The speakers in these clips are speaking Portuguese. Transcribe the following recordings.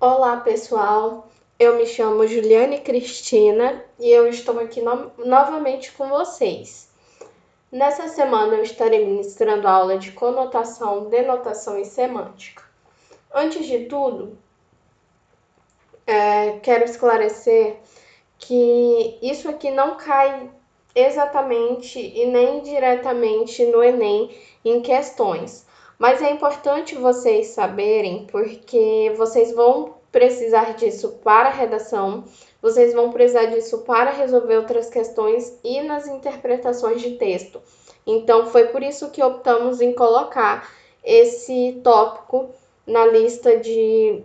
Olá, pessoal. Eu me chamo Juliane Cristina e eu estou aqui novamente com vocês. Nessa semana eu estarei ministrando a aula de conotação, denotação e semântica. Antes de tudo, quero esclarecer que isso aqui não cai exatamente e nem diretamente no Enem em questões. Mas é importante vocês saberem porque vocês vão precisar disso para a redação, vocês vão precisar disso para resolver outras questões e nas interpretações de texto. Então foi por isso que optamos em colocar esse tópico na lista de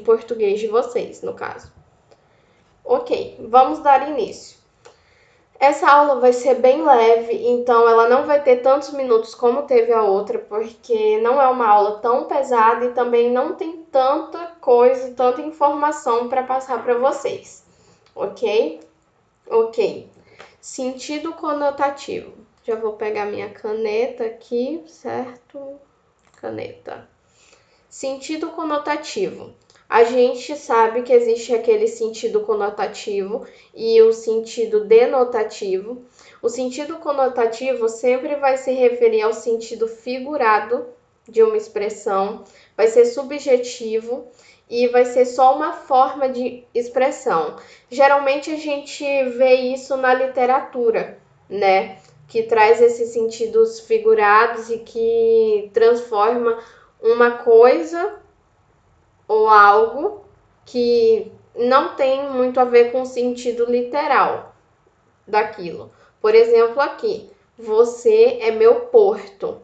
português de vocês, no caso. Ok, vamos dar início. Essa aula vai ser bem leve, então ela não vai ter tantos minutos como teve a outra, porque não é uma aula tão pesada e também não tem tanta coisa, tanta informação para passar para vocês, ok? Ok. Sentido conotativo. Já vou pegar minha caneta aqui, certo? Caneta. Sentido conotativo. A gente sabe que existe aquele sentido conotativo e o sentido denotativo. O sentido conotativo sempre vai se referir ao sentido figurado de uma expressão, vai ser subjetivo e vai ser só uma forma de expressão. Geralmente a gente vê isso na literatura, né? Que traz esses sentidos figurados e que transforma uma coisa ou algo que não tem muito a ver com o sentido literal daquilo. Por exemplo, aqui, você é meu porto.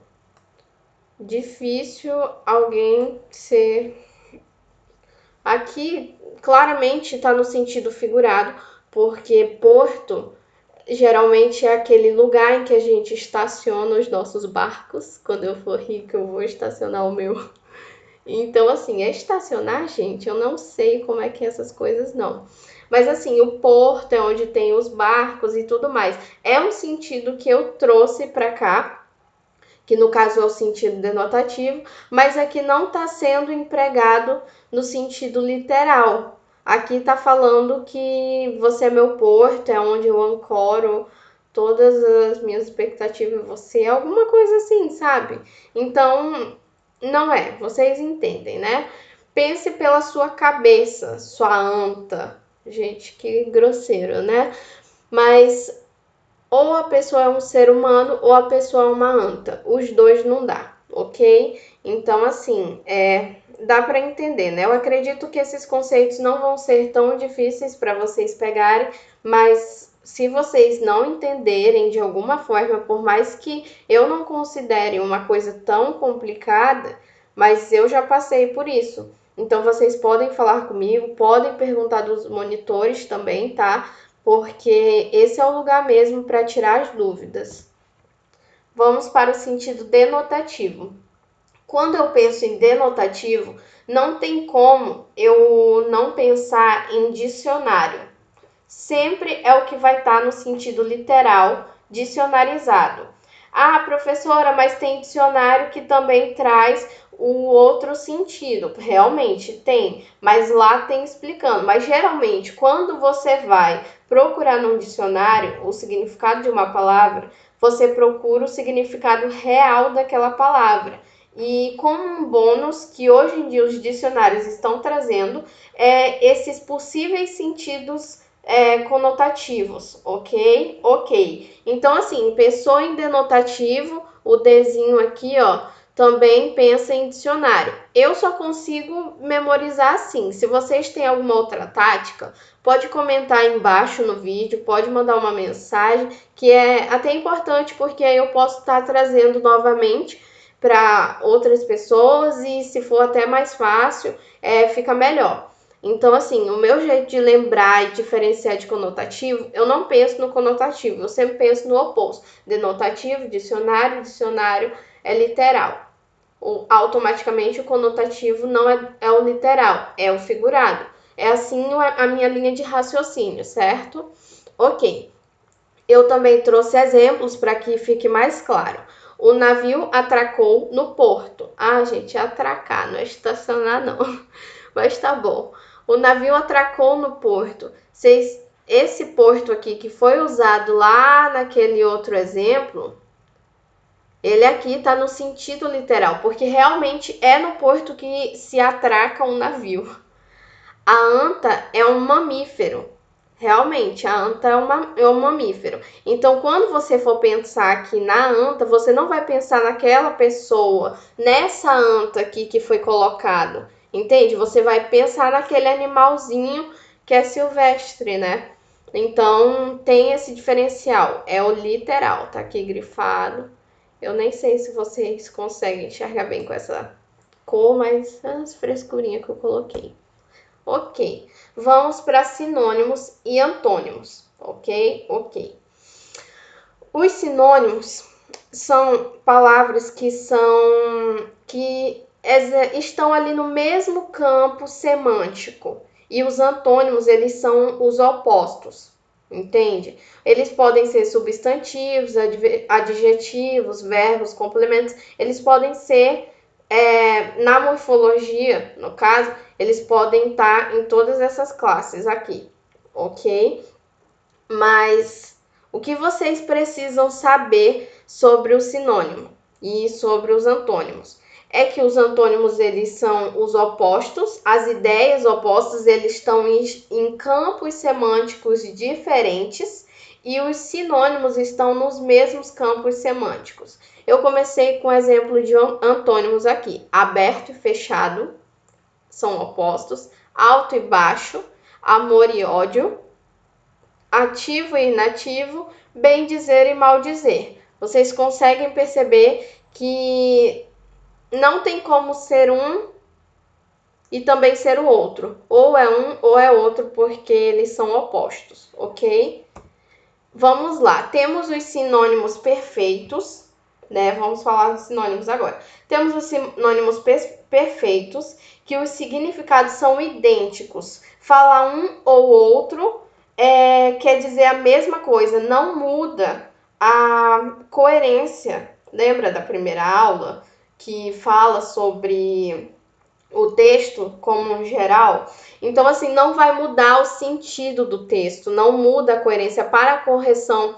Difícil alguém ser. Aqui, claramente está no sentido figurado, porque porto geralmente é aquele lugar em que a gente estaciona os nossos barcos. Quando eu for rica, eu vou estacionar o meu. Então, assim, estacionar, gente, eu não sei como é que é essas coisas não. Mas, assim, o porto é onde tem os barcos e tudo mais. É um sentido que eu trouxe para cá, que no caso é o sentido denotativo, mas aqui não está sendo empregado no sentido literal. Aqui está falando que você é meu porto, é onde eu ancoro todas as minhas expectativas em você, alguma coisa assim, sabe? Então, não é, vocês entendem, né? Pense pela sua cabeça, sua anta. Gente, que grosseiro, né? Mas ou a pessoa é um ser humano ou a pessoa é uma anta. Os dois não dá, ok? Então, assim, dá para entender, né? Eu acredito que esses conceitos não vão ser tão difíceis para vocês pegarem, mas se vocês não entenderem de alguma forma, por mais que eu não considere uma coisa tão complicada, mas eu já passei por isso. Então, vocês podem falar comigo, podem perguntar dos monitores também, tá? Porque esse é o lugar mesmo para tirar as dúvidas. Vamos para o sentido denotativo. Quando eu penso em denotativo, não tem como eu não pensar em dicionário. Sempre é o que vai estar no sentido literal, dicionarizado. Ah, professora, mas tem dicionário que também traz o outro sentido. Realmente tem, mas lá tem explicando. Mas geralmente, quando você vai procurar num dicionário o significado de uma palavra, você procura o significado real daquela palavra. E como um bônus que hoje em dia os dicionários estão trazendo, esses possíveis sentidos conotativos, ok? Ok. Então, assim, pensou em denotativo, o Dzinho aqui, ó, também pensa em dicionário. Eu só consigo memorizar assim. Se vocês têm alguma outra tática, pode comentar aí embaixo no vídeo, pode mandar uma mensagem, que é até importante, porque aí eu posso estar trazendo novamente para outras pessoas e se for até mais fácil, fica melhor. Então, assim, o meu jeito de lembrar e diferenciar de conotativo, eu não penso no conotativo, eu sempre penso no oposto. Denotativo, dicionário, dicionário é literal. Automaticamente o conotativo não é o literal, é o figurado. É assim a minha linha de raciocínio, certo? Ok. Eu também trouxe exemplos para que fique mais claro. O navio atracou no porto. Ah, gente, atracar, não é estacionar, não. Mas tá bom. O navio atracou no porto. Esse porto aqui que foi usado lá naquele outro exemplo, ele aqui está no sentido literal, porque realmente é no porto que se atraca um navio. A anta é um mamífero. Realmente, a anta é um mamífero. Então, quando você for pensar aqui na anta, você não vai pensar naquela pessoa, nessa anta aqui que foi colocado. Entende? Você vai pensar naquele animalzinho que é silvestre, né? Então, tem esse diferencial. É o literal, tá aqui grifado. Eu nem sei se vocês conseguem enxergar bem com essa cor, mas as frescurinhas que eu coloquei. Ok, vamos para sinônimos e antônimos, ok? Ok. Os sinônimos são palavras que estão ali no mesmo campo semântico e os antônimos eles são os opostos, entende? Eles podem ser substantivos, adjetivos, verbos, complementos, eles podem ser na morfologia, no caso, eles podem estar em todas essas classes aqui, ok? Mas o que vocês precisam saber sobre o sinônimo e sobre os antônimos é que os antônimos eles são os opostos, as ideias opostas eles estão em campos semânticos diferentes e os sinônimos estão nos mesmos campos semânticos. Eu comecei com o exemplo de antônimos aqui. Aberto e fechado são opostos. Alto e baixo, amor e ódio, ativo e inativo, bem dizer e mal dizer. Vocês conseguem perceber que não tem como ser um e também ser o outro. Ou é um ou é outro, porque eles são opostos, ok? Vamos lá. Temos os sinônimos perfeitos, né? Vamos falar dos sinônimos agora. Temos os sinônimos perfeitos, que os significados são idênticos. Falar um ou outro quer dizer a mesma coisa, não muda a coerência. Lembra da primeira aula que fala sobre o texto como geral? Então, assim, não vai mudar o sentido do texto, não muda a coerência. Para a correção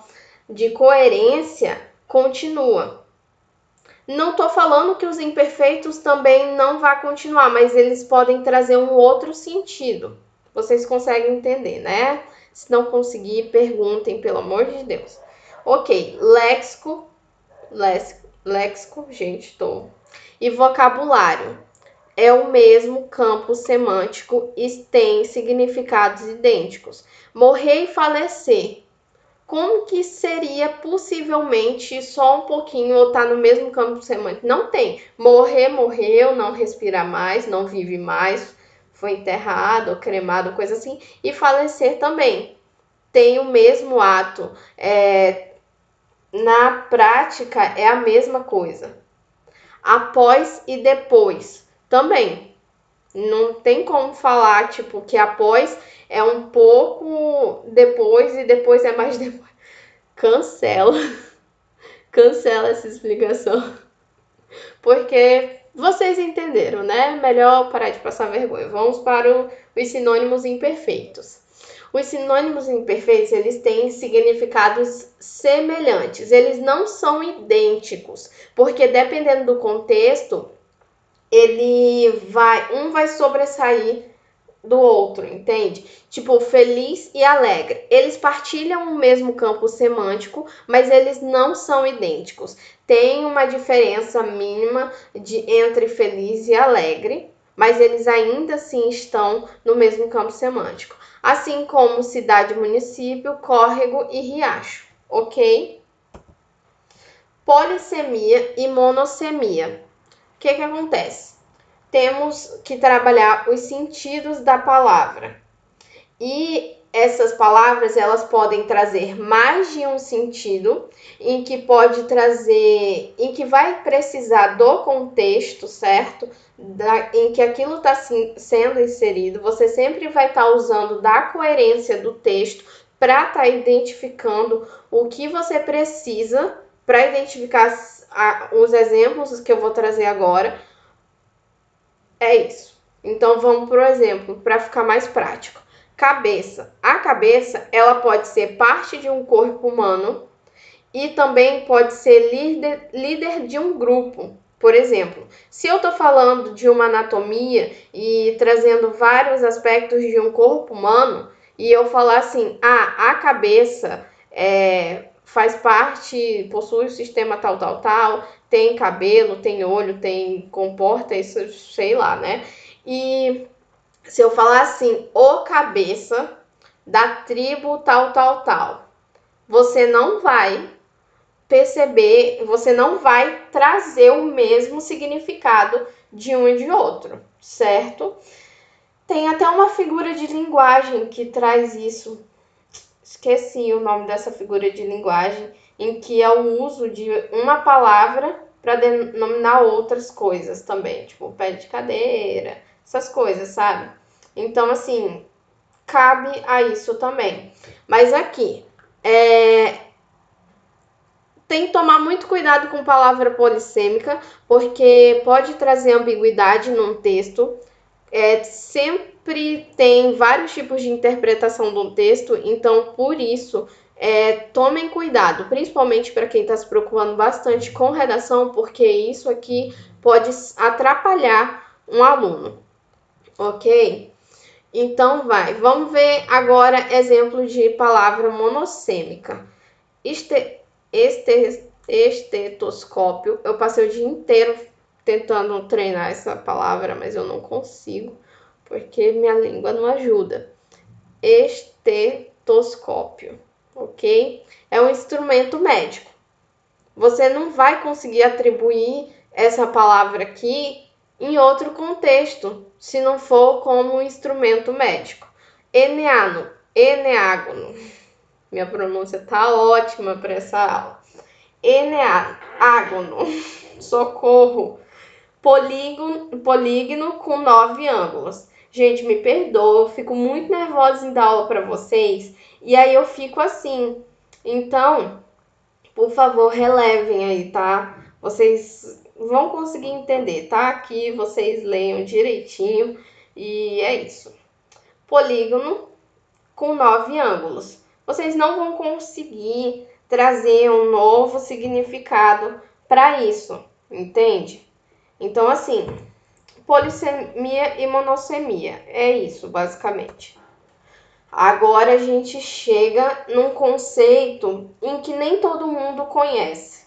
de coerência, continua. Não estou falando que os imperfeitos também não vão continuar, mas eles podem trazer um outro sentido. Vocês conseguem entender, né? Se não conseguir, perguntem, pelo amor de Deus. Ok, léxico, gente, tô. E vocabulário é o mesmo campo semântico e tem significados idênticos. Morrer e falecer. Como que seria possivelmente só um pouquinho ou tá no mesmo campo semântico? Não tem. Morrer, morreu, não respira mais, não vive mais, foi enterrado ou cremado, coisa assim. E falecer também. Tem o mesmo ato. Na prática é a mesma coisa. Após e depois também. Não tem como falar, tipo, que após é um pouco depois e depois é mais depois. Cancela. Cancela essa explicação. Porque vocês entenderam, né? Melhor parar de passar vergonha. Vamos para os sinônimos imperfeitos. Os sinônimos imperfeitos, eles têm significados semelhantes. Eles não são idênticos, porque dependendo do contexto, um vai sobressair do outro, entende? Tipo, feliz e alegre. Eles partilham o mesmo campo semântico, mas eles não são idênticos. Tem uma diferença mínima entre feliz e alegre, mas eles ainda assim estão no mesmo campo semântico. Assim como cidade, município, córrego e riacho, ok? Polissemia e monossemia. O que acontece? Temos que trabalhar os sentidos da palavra. E essas palavras, elas podem trazer mais de um sentido, em que vai precisar do contexto, certo? Em que aquilo está sendo inserido. Você sempre vai estar usando da coerência do texto para estar identificando o que você precisa para identificar os exemplos que eu vou trazer agora. É isso. Então vamos por exemplo, para ficar mais prático. Cabeça. A cabeça, ela pode ser parte de um corpo humano e também pode ser líder de um grupo. Por exemplo, se eu estou falando de uma anatomia e trazendo vários aspectos de um corpo humano, e eu falar assim, a cabeça faz parte, possui o sistema tal, tal, tal, tem cabelo, tem olho, tem comporta, isso, sei lá, né? E se eu falar assim, o cabeça da tribo tal, tal, tal, você não vai perceber, você não vai trazer o mesmo significado de um e de outro, certo? Tem até uma figura de linguagem que traz isso. Esqueci o nome dessa figura de linguagem, em que é o uso de uma palavra para denominar outras coisas também, tipo pé de cadeira, essas coisas, sabe? Então, assim, cabe a isso também. Mas aqui, tem que tomar muito cuidado com palavra polissêmica, porque pode trazer ambiguidade num texto. Sempre tem vários tipos de interpretação do texto, então por isso tomem cuidado, principalmente para quem está se preocupando bastante com redação, porque isso aqui pode atrapalhar um aluno, ok? Então vamos ver agora exemplo de palavra monossêmica. Estetoscópio. Eu passei o dia inteiro tentando treinar essa palavra, mas eu não consigo, porque minha língua não ajuda. Estetoscópio, ok? É um instrumento médico. Você não vai conseguir atribuir essa palavra aqui em outro contexto, se não for como um instrumento médico. Eneágono. Minha pronúncia tá ótima para essa aula. Eneágono. Socorro. Polígono com 9 ângulos. Gente, me perdoa, eu fico muito nervosa em dar aula para vocês e aí eu fico assim. Então, por favor, relevem aí, tá? Vocês vão conseguir entender, tá? Aqui vocês leiam direitinho e é isso. Polígono com 9 ângulos. Vocês não vão conseguir trazer um novo significado para isso, entende? Então, assim, polissemia e monossemia, é isso, basicamente. Agora a gente chega num conceito em que nem todo mundo conhece.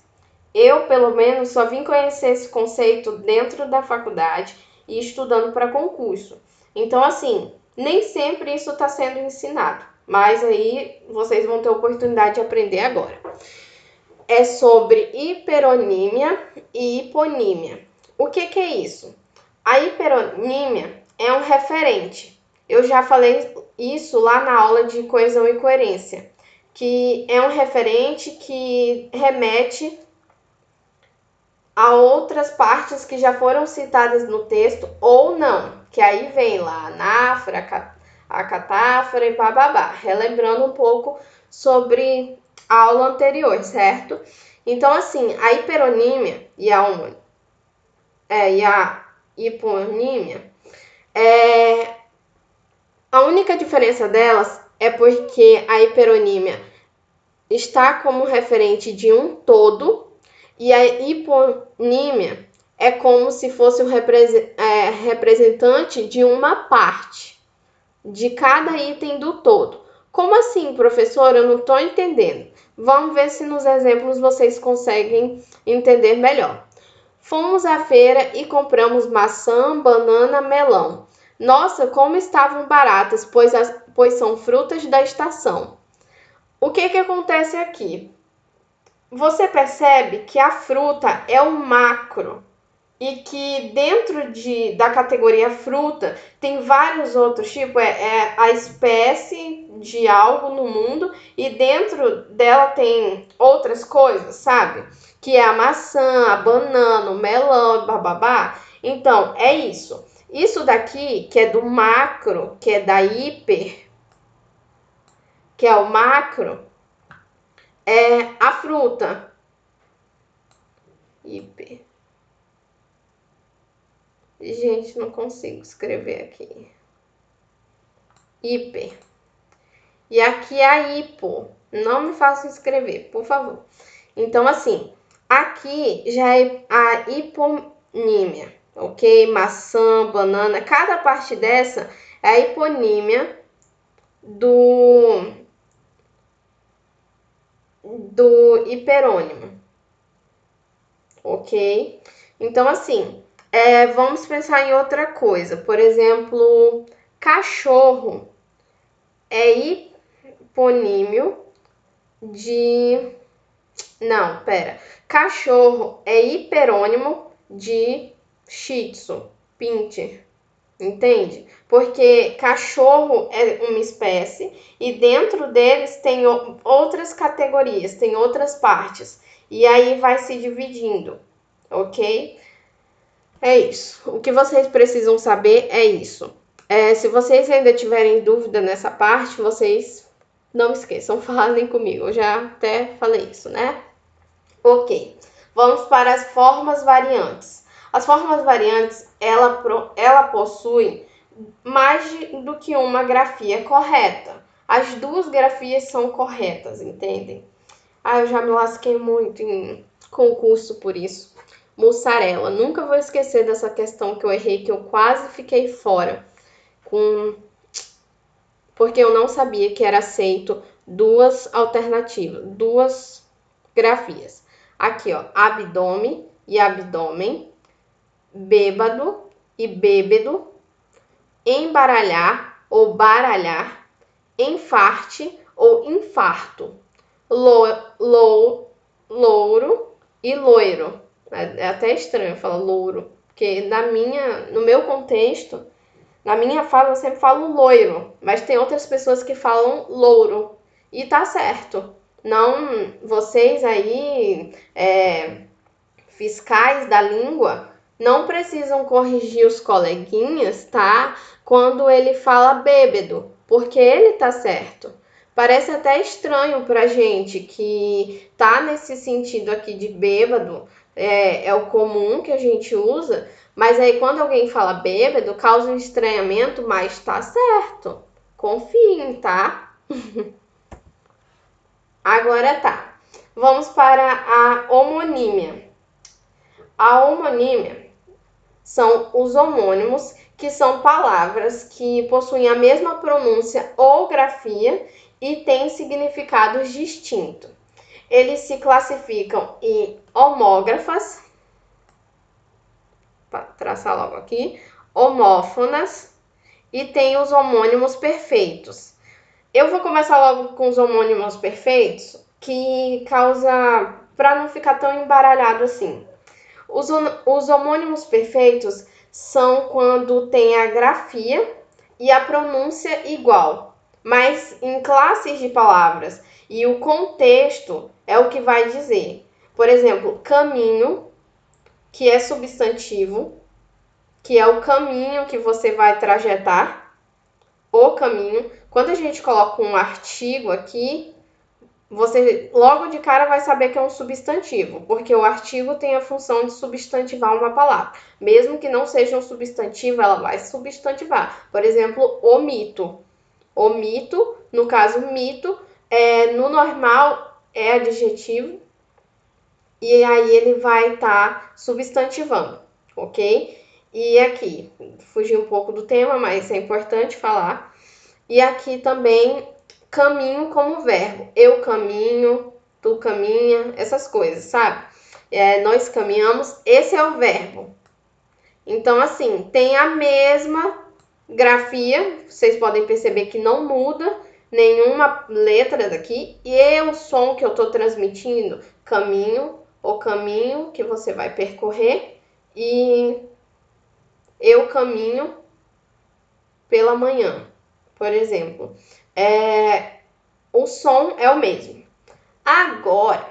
Eu, pelo menos, só vim conhecer esse conceito dentro da faculdade e estudando para concurso. Então, assim, nem sempre isso está sendo ensinado, mas aí vocês vão ter oportunidade de aprender agora. É sobre hiperonímia e hiponímia. O que é isso? A hiperonímia é um referente. Eu já falei isso lá na aula de coesão e coerência, que é um referente que remete a outras partes que já foram citadas no texto ou não, que aí vem lá a anáfora, a catáfora e bababá, relembrando um pouco sobre a aula anterior, certo? Então, assim, a hiperonímia e a hiponímia, a única diferença delas é porque a hiperonímia está como referente de um todo e a hiponímia é como se fosse o representante de uma parte, de cada item do todo. Como assim, professor? Eu não estou entendendo. Vamos ver se nos exemplos vocês conseguem entender melhor. Fomos à feira e compramos maçã, banana, melão. Nossa, como estavam baratas, pois são frutas da estação. O que acontece aqui? Você percebe que a fruta é o macro e que dentro da categoria fruta tem vários outros tipos, a espécie de algo no mundo e dentro dela tem outras coisas, sabe? Que é a maçã, a banana, o melão, bababá. Então, é isso. Isso daqui, que é do macro, que é da hiper, que é o macro, é a fruta. Hiper. Gente, não consigo escrever aqui. Hiper. E aqui é a hipo. Não me façam escrever, por favor. Então, assim, aqui já é a hiponímia, ok? Maçã, banana, cada parte dessa é a hiponímia do hiperônimo, ok? Então, assim, vamos pensar em outra coisa. Por exemplo, cachorro é hiponímio de... Não, pera. Cachorro é hiperônimo de Shih Tzu, Pinscher. Entende? Porque cachorro é uma espécie e dentro deles tem outras categorias, tem outras partes. E aí vai se dividindo, ok? É isso. O que vocês precisam saber é isso. Se vocês ainda tiverem dúvida nessa parte, vocês não esqueçam, falem comigo. Eu já até falei isso, né? Ok. Vamos para as formas variantes. As formas variantes, ela possui mais do que uma grafia correta. As duas grafias são corretas, entendem? Eu já me lasquei muito em concurso por isso. Mussarela. Nunca vou esquecer dessa questão que eu errei, que eu quase fiquei fora. Porque eu não sabia que era aceito duas alternativas, duas grafias. Aqui, ó, abdômen e abdômen, bêbado e bêbedo, embaralhar ou baralhar, enfarte ou infarto, louro e loiro. É até estranho falar louro, porque no meu contexto, na minha fala eu sempre falo loiro, mas tem outras pessoas que falam louro e tá certo. Não, vocês aí, fiscais da língua, não precisam corrigir os coleguinhas, tá? Quando ele fala bêbado, porque ele tá certo. Parece até estranho pra gente que tá nesse sentido aqui de bêbado, é o comum que a gente usa, mas aí quando alguém fala bêbado, causa um estranhamento, mas tá certo. Confiem, tá? Agora tá. Vamos para a homonímia. A homonímia são os homônimos, que são palavras que possuem a mesma pronúncia ou grafia e têm significados distintos. Eles se classificam em homógrafas, para traçar logo aqui, homófonas e tem os homônimos perfeitos. Eu vou começar logo com os homônimos perfeitos, que causa, para não ficar tão embaralhado assim. Os homônimos perfeitos são quando tem a grafia e a pronúncia igual, mas em classes de palavras. E o contexto é o que vai dizer. Por exemplo, caminho, que é substantivo, que é o caminho que você vai trajetar, o caminho. Quando a gente coloca um artigo aqui, você logo de cara vai saber que é um substantivo, porque o artigo tem a função de substantivar uma palavra. Mesmo que não seja um substantivo, ela vai substantivar. Por exemplo, o mito. O mito, no caso, mito, no normal é adjetivo, e aí ele vai estar substantivando, ok? E aqui, fugi um pouco do tema, mas é importante falar. E aqui também caminho como verbo. Eu caminho, tu caminha, essas coisas, sabe? Nós caminhamos, esse é o verbo. Então, assim, tem a mesma grafia, vocês podem perceber que não muda nenhuma letra daqui. E o som que eu estou transmitindo, caminho, o caminho que você vai percorrer. E eu caminho pela manhã, por exemplo. O som é o mesmo. Agora,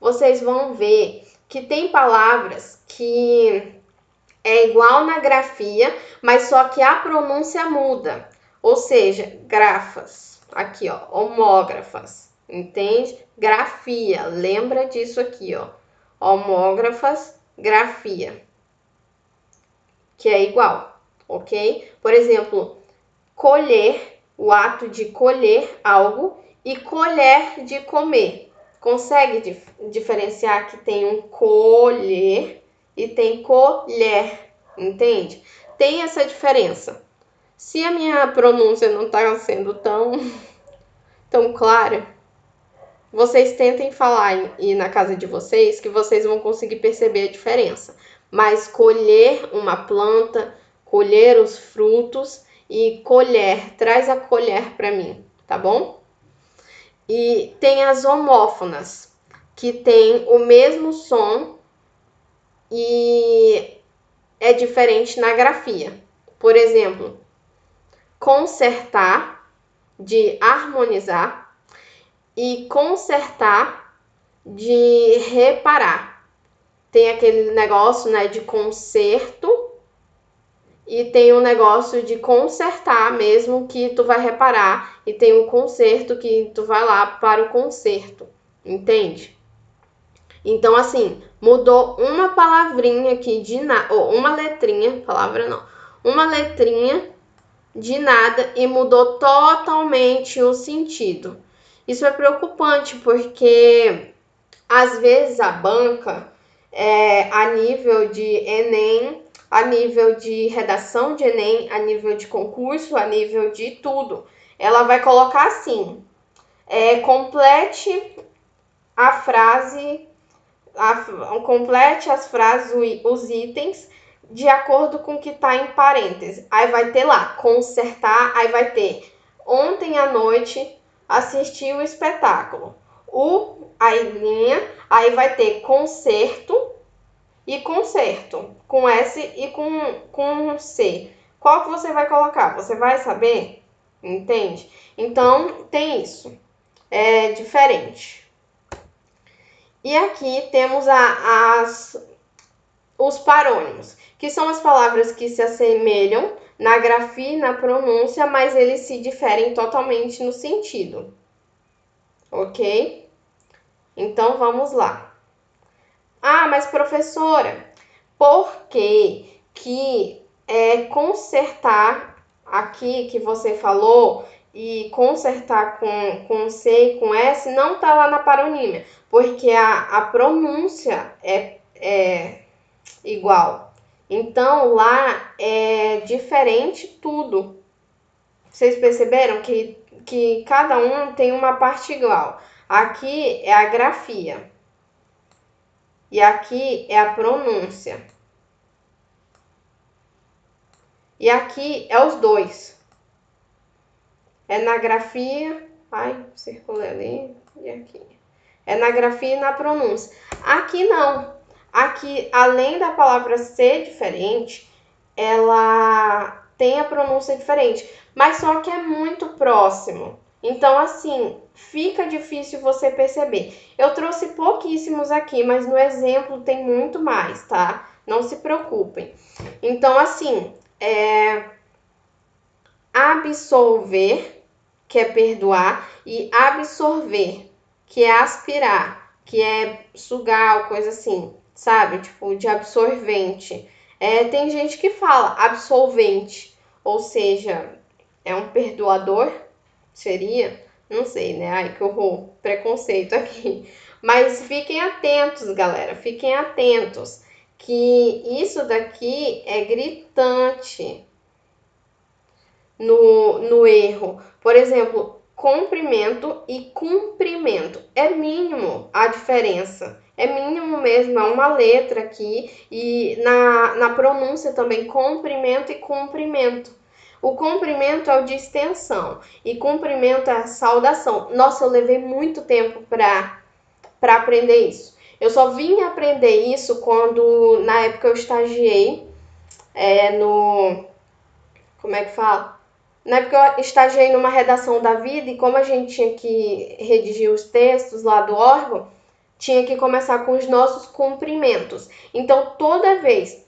vocês vão ver que tem palavras que é igual na grafia, mas só que a pronúncia muda. Ou seja, grafas. Aqui, ó, homógrafas. Entende? Grafia. Lembra disso aqui, ó. Homógrafas, grafia. que é igual, ok? Por exemplo, colher, o ato de colher algo, e colher de comer. Consegue diferenciar que tem um colher e tem colher, entende? Tem essa diferença. Se a minha pronúncia não está sendo tão clara, vocês tentem falar e na casa de vocês que vocês vão conseguir perceber a diferença. Mas colher uma planta, colher os frutos e colher, traz a colher para mim, tá bom? E tem as homófonas, que tem o mesmo som e é diferente na grafia. Por exemplo, consertar, de harmonizar, e consertar, de reparar. Tem aquele negócio, né, de conserto e tem um negócio de consertar mesmo, que tu vai reparar, e tem um conserto que tu vai lá para o conserto, entende? Então, assim, mudou uma palavrinha aqui de nada, ou uma letrinha, palavra não, uma letrinha de nada e mudou totalmente o sentido. Isso é preocupante porque às vezes a banca, a nível de Enem, a nível de redação de Enem, a nível de concurso, a nível de tudo, ela vai colocar assim: complete a frase, complete as frases, os itens, de acordo com o que está em parênteses. Aí vai ter lá, consertar, aí vai ter ontem à noite assisti o espetáculo. Aí linha, aí vai ter concerto e concerto, com S e com C. Qual que você vai colocar? Você vai saber? Entende? Então, tem isso. É diferente. E aqui temos os parônimos, que são as palavras que se assemelham na grafia e na pronúncia, mas eles se diferem totalmente no sentido. Ok? Então, vamos lá. Ah, mas professora, por que consertar aqui que você falou e consertar com C e com S não está lá na paronímia? Porque a pronúncia é igual. Então, lá é diferente tudo. Vocês perceberam que cada um tem uma parte igual? Aqui é a grafia. E aqui é a pronúncia. E aqui é os dois. É na grafia. Ai, circulei ali. E aqui. É na grafia e na pronúncia. Aqui não. Aqui, além da palavra ser diferente, ela tem a pronúncia diferente. Mas só que é muito próximo. Então, assim, fica difícil você perceber. Eu trouxe pouquíssimos aqui, mas no exemplo tem muito mais, tá? Não se preocupem. Então, assim, absolver, que é perdoar, e absorver, que é aspirar, que é sugar, coisa assim, sabe? Tipo, de absorvente. Tem gente que fala absolvente, ou seja, é um perdoador, seria? Não sei, né? Ai, que horror, preconceito aqui. Mas fiquem atentos, galera, fiquem atentos, que isso daqui é gritante no erro. Por exemplo, comprimento e cumprimento. É mínimo a diferença. É mínimo mesmo, é uma letra aqui. E na pronúncia também, comprimento e cumprimento. O cumprimento é o de extensão e cumprimento é a saudação. Nossa, eu levei muito tempo para aprender isso. Eu só vim aprender isso quando, na época, eu estagiei no... Como é que fala? Na época eu estagiei numa redação da vida e como a gente tinha que redigir os textos lá do órgão, tinha que começar com os nossos cumprimentos. Então, toda vez,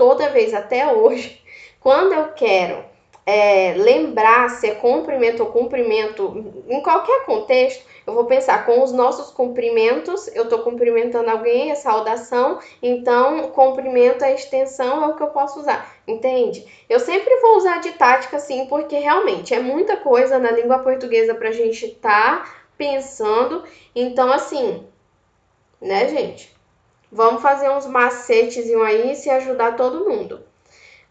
até hoje, quando eu quero lembrar se é cumprimento ou cumprimento, em qualquer contexto, eu vou pensar com os nossos cumprimentos, eu estou cumprimentando alguém, é saudação, então cumprimento, a extensão é o que eu posso usar, entende? Eu sempre vou usar de tática, assim, porque realmente é muita coisa na língua portuguesa para a gente estar pensando, então assim, né, gente? Vamos fazer uns macetes aí e se ajudar todo mundo.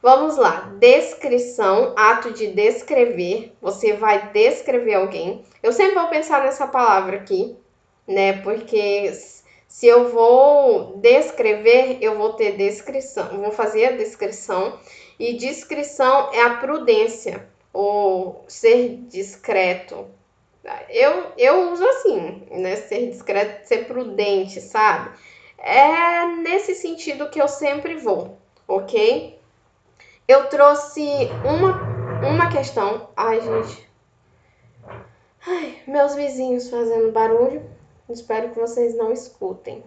Vamos lá, descrição, ato de descrever. Você vai descrever alguém. Eu sempre vou pensar nessa palavra aqui, né? Porque se eu vou descrever, eu vou ter descrição. Eu vou fazer a descrição. E descrição é a prudência, ou ser discreto. Eu uso assim, né? Ser discreto, ser prudente, sabe? É nesse sentido que eu sempre vou, ok? Eu trouxe uma questão. Ai, gente. Ai, meus vizinhos fazendo barulho. Espero que vocês não escutem.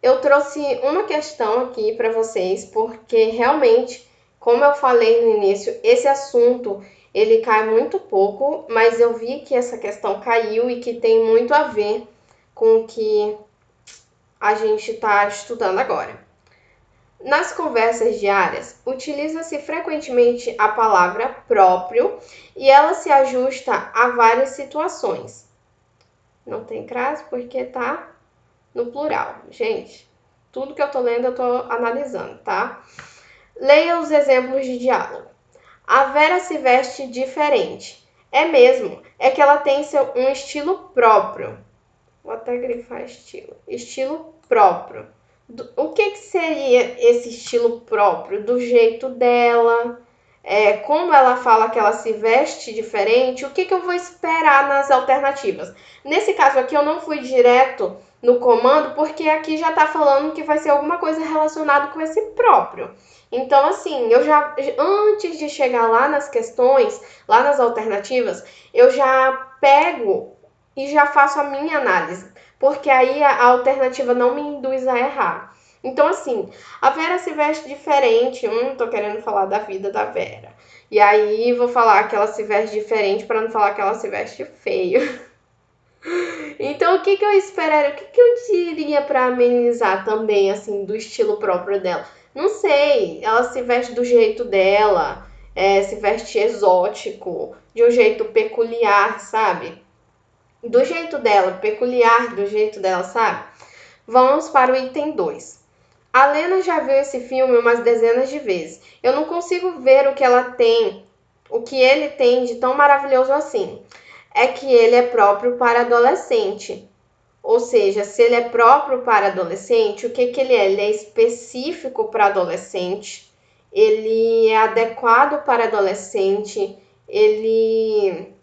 Eu trouxe uma questão aqui para vocês, porque realmente, como eu falei no início, esse assunto ele cai muito pouco, mas eu vi que essa questão caiu e que tem muito a ver com o que a gente está estudando agora. Nas conversas diárias, utiliza-se frequentemente a palavra próprio e ela se ajusta a várias situações. Não tem crase porque tá no plural. Gente, tudo que eu tô lendo eu tô analisando, tá? Leia os exemplos de diálogo. A Vera se veste diferente. É mesmo, é que ela tem um estilo próprio. Vou até grifar estilo. Estilo próprio. O que seria esse estilo próprio? Do jeito dela, como ela fala que ela se veste diferente, o que eu vou esperar nas alternativas? Nesse caso aqui eu não fui direto no comando, porque aqui já está falando que vai ser alguma coisa relacionada com esse próprio. Então, assim, eu já, antes de chegar lá nas questões, lá nas alternativas, eu já pego e já faço a minha análise, porque aí a alternativa não me induz a errar. Então, assim, a Vera se veste diferente. Tô querendo falar da vida da Vera. E aí vou falar que ela se veste diferente para não falar que ela se veste feio. Então, o que eu esperaria? O que eu diria para amenizar também, assim, do estilo próprio dela? Não sei. Ela se veste do jeito dela, se veste exótico, de um jeito peculiar, sabe? Do jeito dela, peculiar do jeito dela, sabe? Vamos para o item 2. A Lena já viu esse filme umas dezenas de vezes. Eu não consigo ver o que ela tem, o que ele tem de tão maravilhoso assim. É que ele é próprio para adolescente. Ou seja, se ele é próprio para adolescente, o que ele é? Ele é específico para adolescente, ele é adequado para adolescente, ele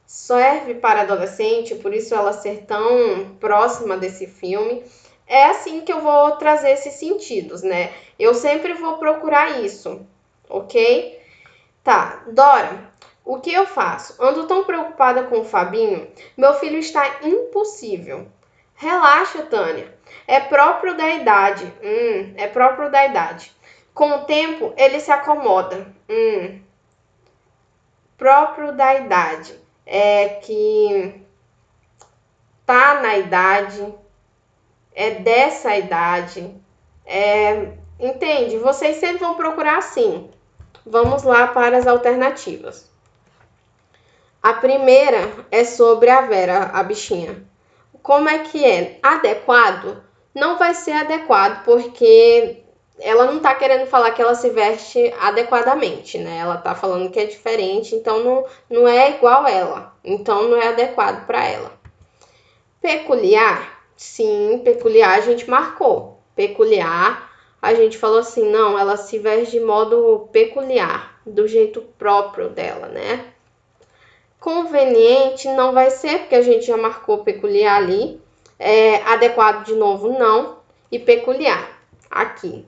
serve para adolescente, por isso ela ser tão próxima desse filme. É assim que eu vou trazer esses sentidos, né? Eu sempre vou procurar isso, ok? Tá, Dora, o que eu faço? Ando tão preocupada com o Fabinho, meu filho está impossível. Relaxa, Tânia. É próprio da idade. É próprio da idade. Com o tempo, ele se acomoda. Próprio da idade. É que tá na idade, é dessa idade, entende? Vocês sempre vão procurar assim. Vamos lá para as alternativas. A primeira é sobre a Vera, a bichinha. Como é que é? Adequado? Não vai ser adequado, porque ela não tá querendo falar que ela se veste adequadamente, né? Ela tá falando que é diferente, então não é igual ela. Então não é adequado para ela. Peculiar? Sim, peculiar a gente marcou. Peculiar, a gente falou assim, não, ela se veste de modo peculiar, do jeito próprio dela, né? Conveniente não vai ser, porque a gente já marcou peculiar ali. Adequado de novo, não. E peculiar, aqui.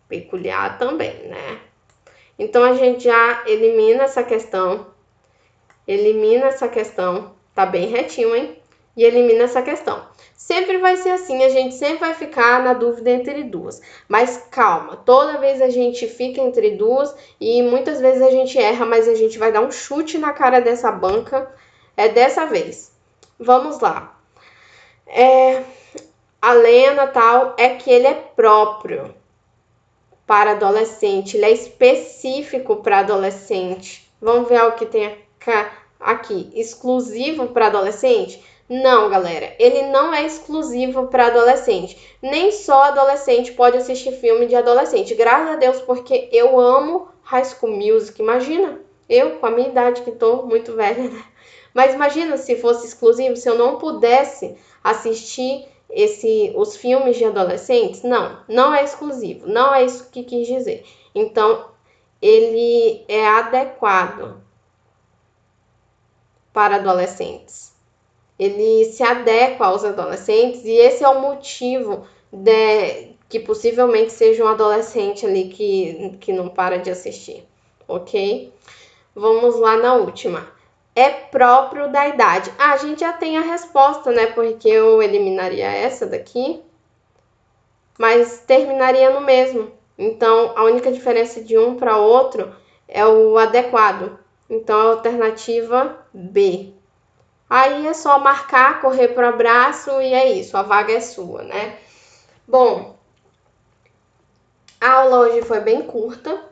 Peculiar também, né? Então, a gente já elimina essa questão. Elimina essa questão. Tá bem retinho, hein? e elimina essa questão. Sempre vai ser assim, a gente sempre vai ficar na dúvida entre duas. Mas calma, toda vez a gente fica entre duas e muitas vezes a gente erra, mas a gente vai dar um chute na cara dessa banca. É dessa vez. Vamos lá. A lenda tal é que ele é próprio para adolescente, ele é específico para adolescente. Vamos ver o que tem aqui. Exclusivo para adolescente? Não, galera, ele não é exclusivo para adolescente. Nem só adolescente pode assistir filme de adolescente. Graças a Deus, porque eu amo High School Music. Imagina, eu com a minha idade que tô muito velha, né? Mas imagina se fosse exclusivo, se eu não pudesse assistir os filmes de adolescentes. Não é exclusivo. Não é isso que quis dizer. Então, ele é adequado para adolescentes. Ele se adequa aos adolescentes e esse é o motivo que possivelmente seja um adolescente ali que não para de assistir, ok? Vamos lá na última. É próprio da idade. A gente já tem a resposta, né? Porque eu eliminaria essa daqui, mas terminaria no mesmo. Então, a única diferença de um para outro é o adequado. Então, a alternativa B. Aí é só marcar, correr pro abraço e é isso, a vaga é sua, né? Bom, a aula hoje foi bem curta,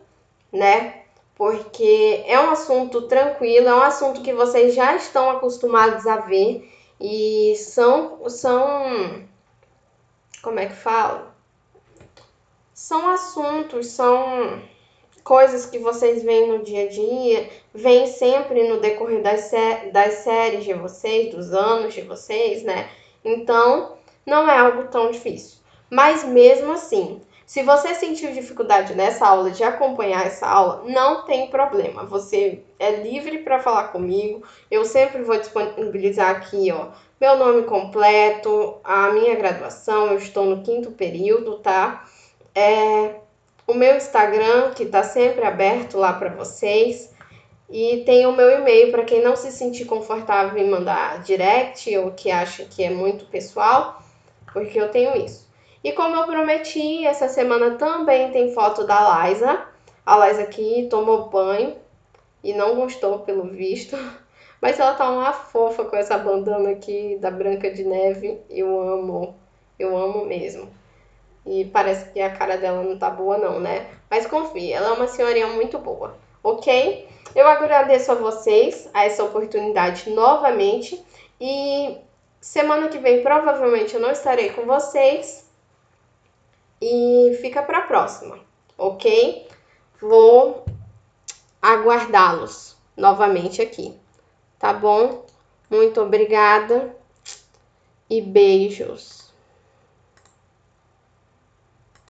né? Porque é um assunto tranquilo, é um assunto que vocês já estão acostumados a ver e são como é que fala? São assuntos, são coisas que vocês veem no dia a dia, veem sempre no decorrer das séries de vocês, dos anos de vocês, né? Então, não é algo tão difícil. Mas mesmo assim, se você sentiu dificuldade nessa aula de acompanhar essa aula, não tem problema. Você é livre para falar comigo. Eu sempre vou disponibilizar aqui, ó, meu nome completo, a minha graduação. Eu estou no 5º período, tá? O meu Instagram, que está sempre aberto lá para vocês. E tem o meu e-mail para quem não se sentir confortável em mandar direct ou que acha que é muito pessoal, porque eu tenho isso. E como eu prometi, essa semana também tem foto da Liza. A Liza aqui tomou banho e não gostou pelo visto. Mas ela tá uma fofa com essa bandana aqui da Branca de Neve. Eu amo mesmo. E parece que a cara dela não tá boa não, né? Mas confie, ela é uma senhorinha muito boa, ok? Eu agradeço a vocês a essa oportunidade novamente. E semana que vem provavelmente eu não estarei com vocês. E fica pra próxima, ok? Vou aguardá-los novamente aqui, tá bom? Muito obrigada e beijos.